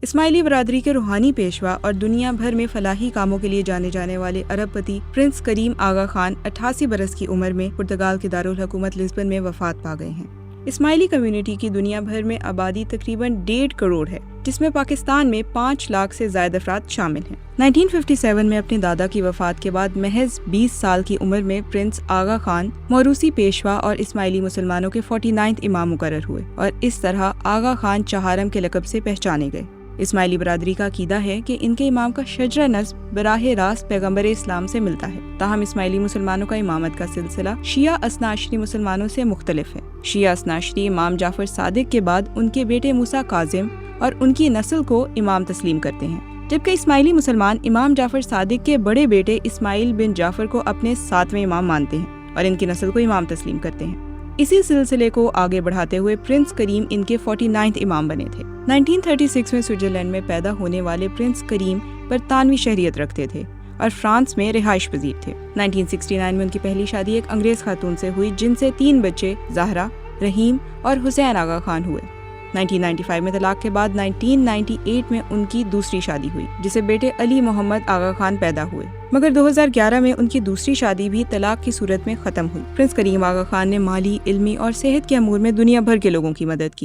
اسماعیلی برادری کے روحانی پیشوا اور دنیا بھر میں فلاحی کاموں کے لیے جانے جانے والے ارب پتی پرنس کریم آغا خان 88 برس کی عمر میں پرتگال کے دارالحکومت لسبن میں وفات پا گئے ہیں۔ اسماعیلی کمیونٹی کی دنیا بھر میں آبادی تقریباً 1.5 کروڑ ہے، جس میں پاکستان میں 5 لاکھ سے زائد افراد شامل ہیں۔ 1957 میں اپنے دادا کی وفات کے بعد محض 20 سال کی عمر میں پرنس آغا خان موروثی پیشوا اور اسماعیلی مسلمانوں کے 49 امام مقرر ہوئے اور اس طرح آغا خان چہارم کے لقب سے پہچانے گئے۔ اسماعیلی برادری کا عقیدہ ہے کہ ان کے امام کا شجرہ نسب براہ راست پیغمبر اسلام سے ملتا ہے، تاہم اسماعیلی مسلمانوں کا امامت کا سلسلہ شیعہ اثنا عشری مسلمانوں سے مختلف ہے۔ شیعہ اثنا عشری امام جعفر صادق کے بعد ان کے بیٹے موسیٰ کاظم اور ان کی نسل کو امام تسلیم کرتے ہیں، جبکہ اسماعیلی مسلمان امام جعفر صادق کے بڑے بیٹے اسماعیل بن جعفر کو اپنے 7ویں امام مانتے ہیں اور ان کی نسل کو امام تسلیم کرتے ہیں۔ اسی سلسلے کو آگے بڑھاتے ہوئے پرنس کریم ان کے 49 امام بنے تھے۔ 1936 میں سوئٹزرلینڈ میں پیدا ہونے والے پرنس کریم برطانوی شہریت رکھتے تھے اور فرانس میں رہائش پذیر تھے۔ 1969 میں ان کی پہلی شادی ایک انگریز خاتون سے ہوئی، جن سے 3 بچے زہرا، رحیم اور حسین آغا خان ہوئے۔ 1995 میں طلاق کے بعد 1998 میں ان کی دوسری شادی ہوئی، جسے بیٹے علی محمد آغا خان پیدا ہوئے، مگر 2011 میں ان کی دوسری شادی بھی طلاق کی صورت میں ختم ہوئی۔ پرنس کریم آغا خان نے مالی، علمی اور صحت کے امور میں دنیا بھر کے لوگوں کی مدد کی۔